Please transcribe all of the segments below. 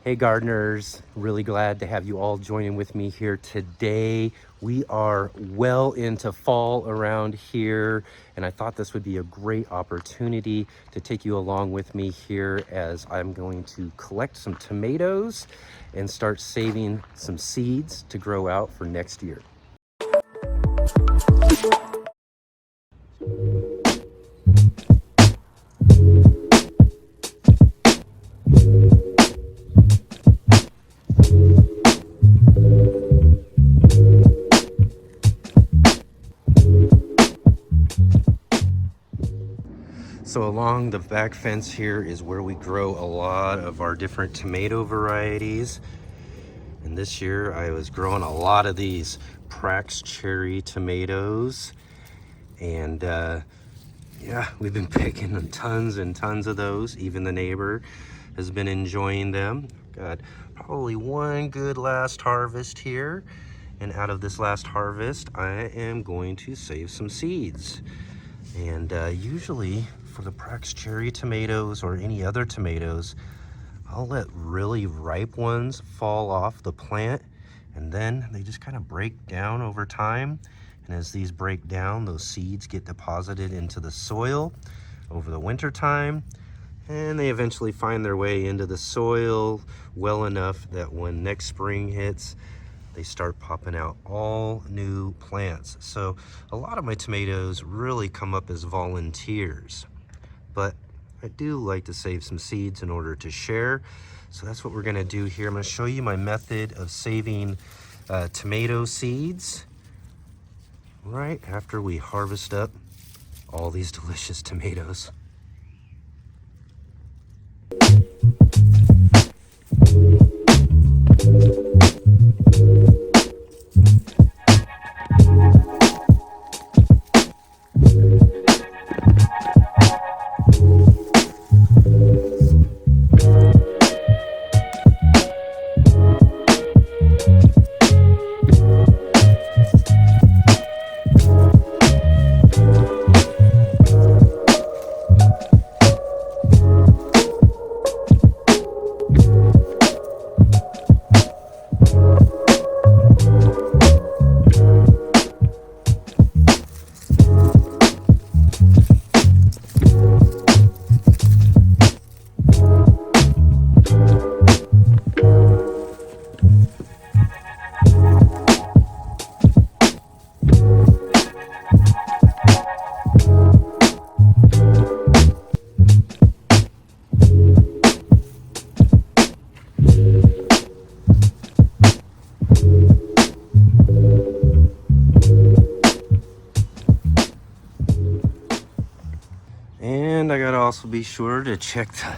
Hey gardeners, really glad to have you all joining with me here today. We are well into fall around here, and I thought this would be a great opportunity to take you along with me here as I'm going to collect some tomatoes and start saving some seeds to grow out for next year. So along the back fence here is where we grow a lot of our different tomato varieties. And this year I was growing a lot of these Prax cherry tomatoes. And yeah, we've been picking tons and tons of those. Even the neighbor has been enjoying them. Got probably one good last harvest here. And out of this last harvest, I am going to save some seeds. And usually for the Prax cherry tomatoes or any other tomatoes, I'll let really ripe ones fall off the plant, and then they just kind of break down over time. And as these break down, those seeds get deposited into the soil over the winter time, and they eventually find their way into the soil well enough that when next spring hits, they start popping out all new plants. So a lot of my tomatoes really come up as volunteers, but I do like to save some seeds in order to share. So that's what we're gonna do here. I'm gonna show you my method of saving tomato seeds right after we harvest up all these delicious tomatoes. And I gotta also be sure to check the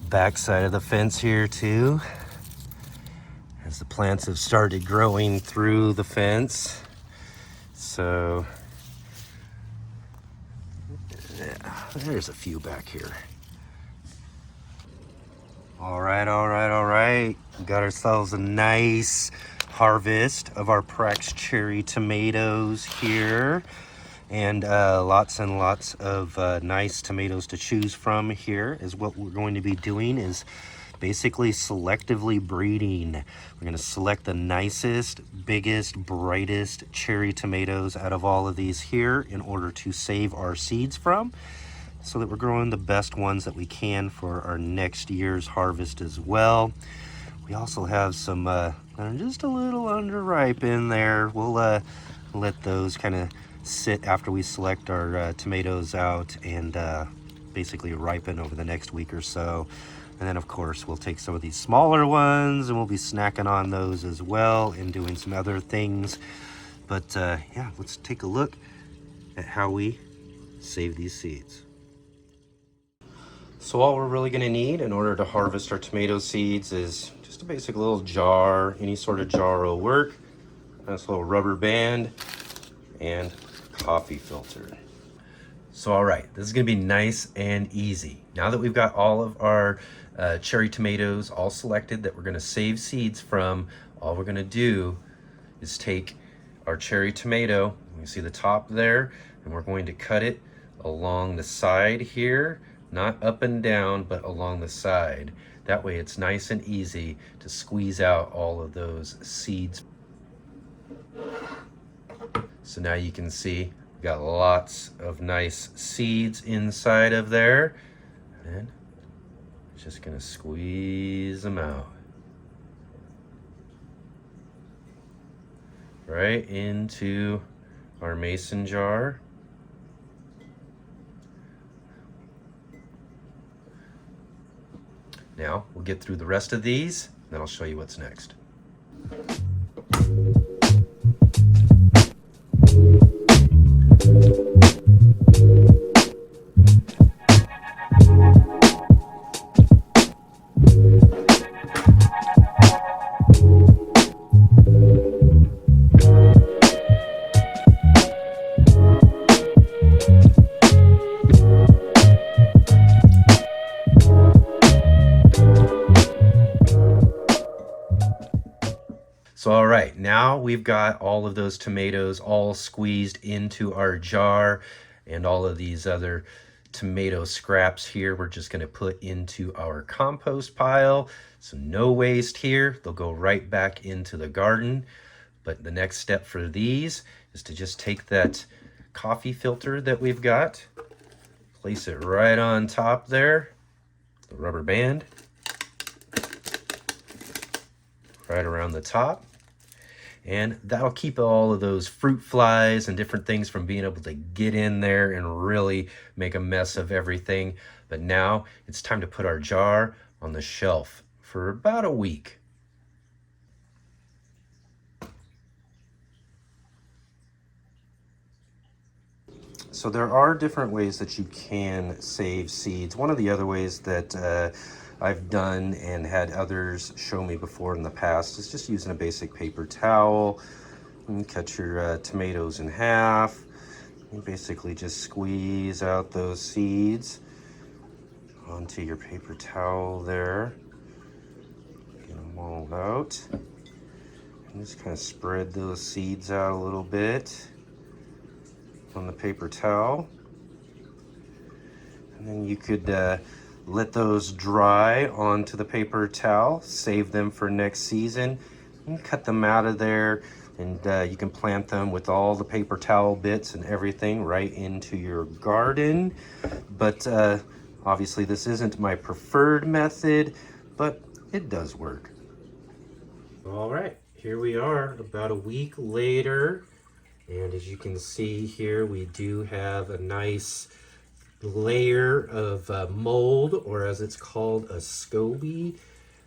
back side of the fence here too, as the plants have started growing through the fence. So yeah, there's a few back here. All right. We got ourselves a nice harvest of our Prax cherry tomatoes here. And lots and lots of nice tomatoes to choose from here. Is what we're going to be doing is basically selectively breeding. We're going to select the nicest, biggest, brightest cherry tomatoes out of all of these here in order to save our seeds from, so that we're growing the best ones that we can for our next year's harvest as well. We also have some that are just a little underripe in there. We'll let those kind of sit after we select our tomatoes out and basically ripen over the next week or so. And then of course we'll take some of these smaller ones and we'll be snacking on those as well and doing some other things. But yeah, let's take a look at how we save these seeds. So all we're really going to need in order to harvest our tomato seeds is just a basic little jar. Any sort of jar will work. Nice little rubber band and coffee filter. So all right, this is going to be nice and easy. Now that we've got all of our cherry tomatoes all selected that we're going to save seeds from, all we're going to do is take our cherry tomato, you see the top there, and we're going to cut it along the side here not up and down, but along the side. That way it's nice and easy to squeeze out all of those seeds. So now you can see we got lots of nice seeds inside of there. And just gonna squeeze them out. Right into our mason jar. Now we'll get through the rest of these, then I'll show you what's next. So all right, now we've got all of those tomatoes all squeezed into our jar, and all of these other tomato scraps here we're just going to put into our compost pile. So no waste here. They'll go right back into the garden. But the next step for these is to just take that coffee filter that we've got, place it right on top there, the rubber band, right around the top. And that'll keep all of those fruit flies and different things from being able to get in there and really make a mess of everything. But now it's time to put our jar on the shelf for about a week. So there are different ways that you can save seeds. One of the other ways that I've done and had others show me before in the past is just using a basic paper towel. And cut your tomatoes in half. And basically just squeeze out those seeds onto your paper towel there. Get them all out. And just kind of spread those seeds out a little bit on the paper towel. And then you could let those dry onto the paper towel, save them for next season, and cut them out of there. And you can plant them with all the paper towel bits and everything right into your garden. But obviously this isn't my preferred method, but it does work. All right, here we are about a week later. And as you can see here, we do have a nice layer of mold, or as it's called, a SCOBY,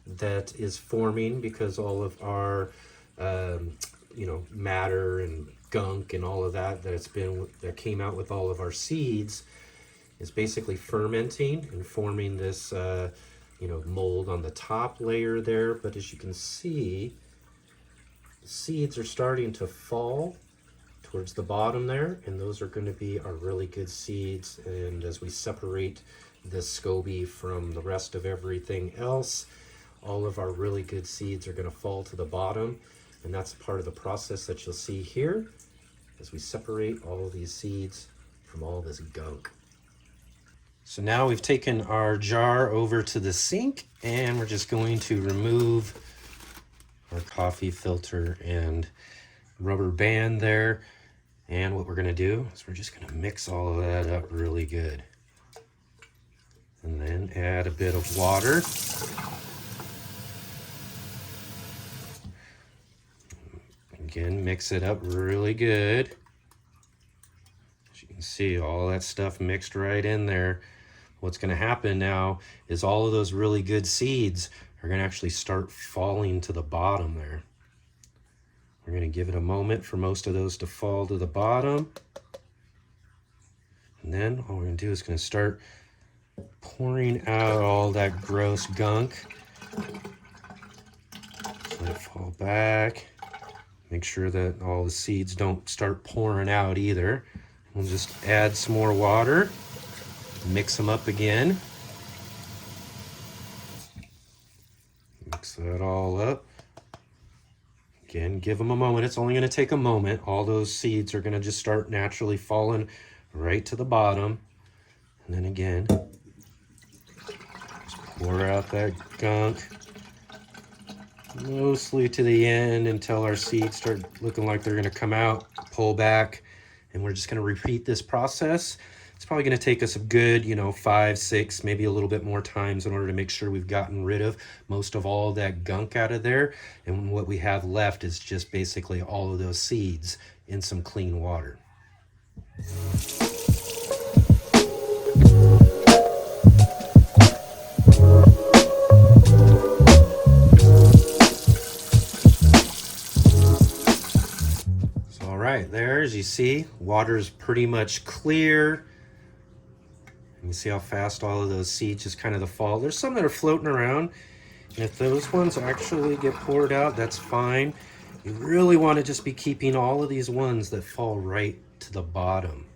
that is forming because all of our matter and gunk and all of that that came out with all of our seeds is basically fermenting and forming this mold on the top layer there. But as you can see, the seeds are starting to fall towards the bottom there, and those are going to be our really good seeds. And as we separate this SCOBY from the rest of everything else, all of our really good seeds are going to fall to the bottom, and that's part of the process that you'll see here as we separate all of these seeds from all this gunk. So now we've taken our jar over to the sink, and we're just going to remove our coffee filter and rubber band there. And what we're going to do is we're just going to mix all of that up really good. And then add a bit of water. Again, mix it up really good. As you can see, all that stuff mixed right in there. What's going to happen now is all of those really good seeds are going to actually start falling to the bottom there. We're going to give it a moment for most of those to fall to the bottom. And then all we're going to do is going to start pouring out all that gross gunk. Let it fall back. Make sure that all the seeds don't start pouring out either. We'll just add some more water. Mix them up again. Mix that all up. Again, give them a moment. It's only going to take a moment. All those seeds are going to just start naturally falling right to the bottom. And then again, Pour out that gunk mostly to the end until our seeds start looking like they're going to come out. Pull back, and we're just going to repeat this process. It's probably going to take us a good, 5, 6, maybe a little bit more times in order to make sure we've gotten rid of most of all that gunk out of there. And what we have left is just basically all of those seeds in some clean water. All right, there, as you see, water's pretty much clear. You see how fast all of those seeds just kind of fall. There's some that are floating around, and if those ones actually get poured out, that's fine. You really want to just be keeping all of these ones that fall right to the bottom.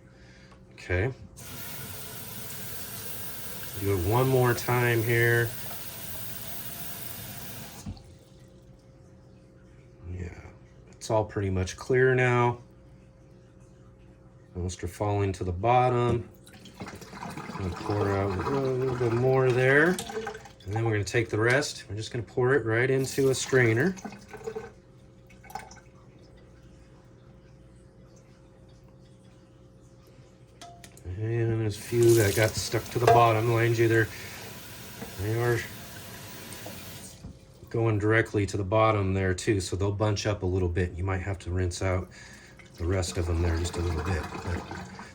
Okay. Do it one more time here. Yeah, it's all pretty much clear now. Most are falling to the bottom. I'm gonna pour out a little bit more there. And then we're gonna take the rest. We're just gonna pour it right into a strainer. And there's a few that got stuck to the bottom. Mind you, they are going directly to the bottom there too, so they'll bunch up a little bit. You might have to rinse out the rest of them there just a little bit. But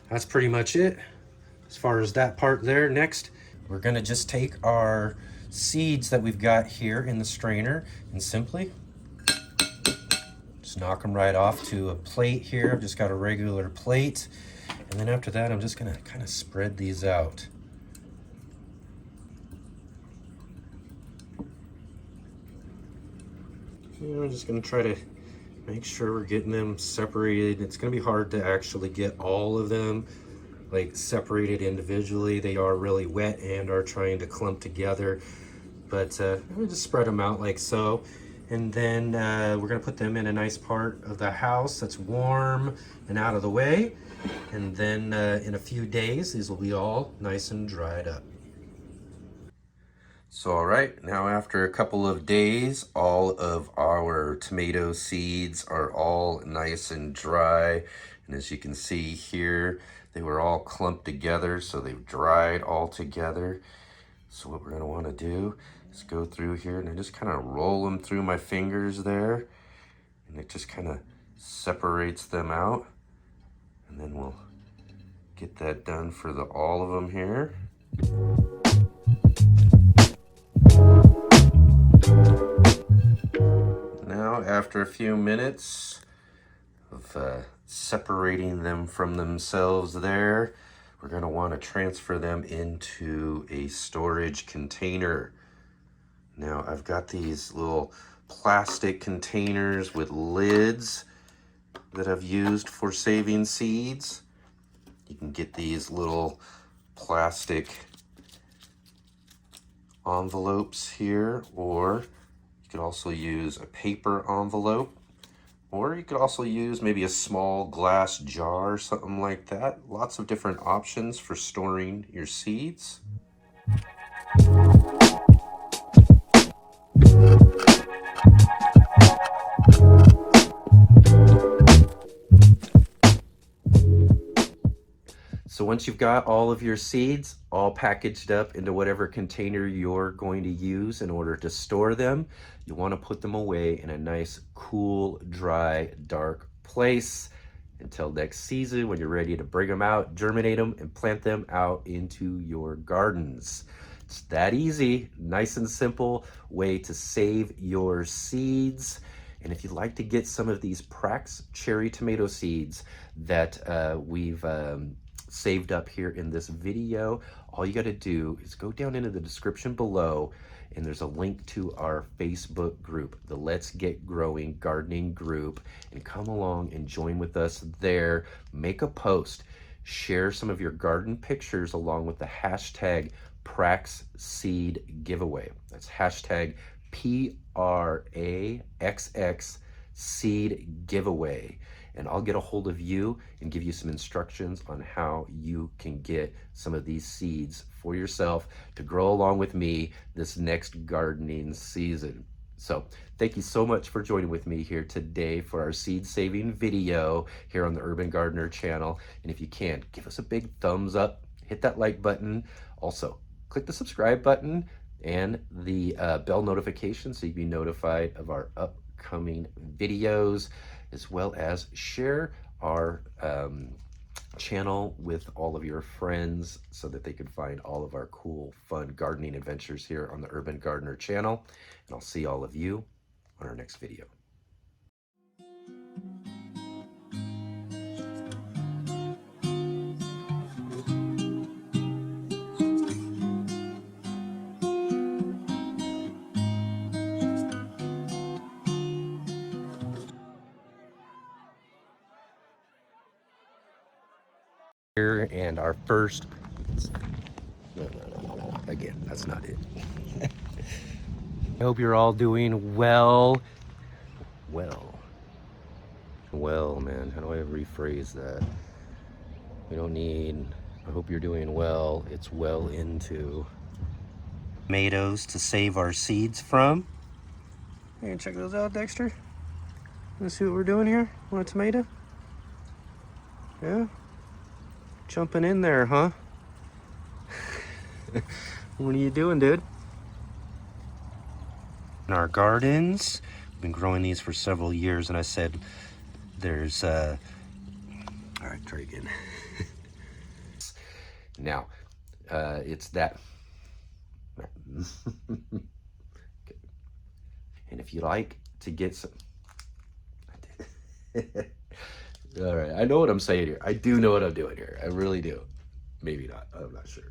that's pretty much it as far as that part there. Next, we're gonna just take our seeds that we've got here in the strainer and simply just knock them right off to a plate here. I've just got a regular plate. And then after that, I'm just gonna kind of spread these out. I'm just gonna try to make sure we're getting them separated. It's gonna be hard to actually get all of them like separated individually. They are really wet and are trying to clump together. But I'm gonna just spread them out like so. And then we're gonna put them in a nice part of the house that's warm and out of the way. And then in a few days, these will be all nice and dried up. So all right, now after a couple of days, all of our tomato seeds are all nice and dry. And as you can see here, they were all clumped together, so they've dried all together. So what we're gonna wanna do is go through here and I just kind of roll them through my fingers there. And it just kind of separates them out. And then we'll get that done for all of them here. Now, after a few minutes of separating them from themselves there, we're going to want to transfer them into a storage container. Now, I've got these little plastic containers with lids that I've used for saving seeds. You can get these little plastic envelopes here, or you could also use a paper envelope, or you could also use maybe a small glass jar or something like that. Lots of different options for storing your seeds. So once you've got all of your seeds all packaged up into whatever container you're going to use in order to store them, you want to put them away in a nice, cool, dry, dark place until next season when you're ready to bring them out, germinate them, and plant them out into your gardens. It's that easy, nice and simple way to save your seeds. And if you'd like to get some of these Prax cherry tomato seeds that we've saved up here in this video, all you got to do is go down into the description below and there's a link to our Facebook group, the Let's Get Growing Gardening group, and come along and join with us there. Make a post, share some of your garden pictures along with the hashtag Prax Seed Giveaway. That's hashtag PRAXX Seed Giveaway. and I'll get a hold of you and give you some instructions on how you can get some of these seeds for yourself to grow along with me this next gardening season. So thank you so much for joining with me here today for our seed saving video here on the Urban Gardener channel. And if you can, give us a big thumbs up, hit that like button. Also, click the subscribe button and the bell notification so you can be notified of our upcoming videos, as well as share our channel with all of your friends so that they can find all of our cool, fun gardening adventures here on the Urban Gardener channel. And I'll see all of you on our next video. Here and our first, no, again, that's not it. I hope you're all doing well, man, how do I rephrase that? We don't need, I hope you're doing well, it's well into tomatoes to save our seeds from. Hey, check those out, Dexter. Let's see what we're doing here. Want a tomato? Yeah? Jumping in there, huh? What are you doing, dude? In our gardens, we've been growing these for several years, and I said there's all right, try again. Now, it's that okay. And if you like to get some, I did. All right, I know what I'm saying here. I do know what I'm doing here. I really do. Maybe not, I'm not sure.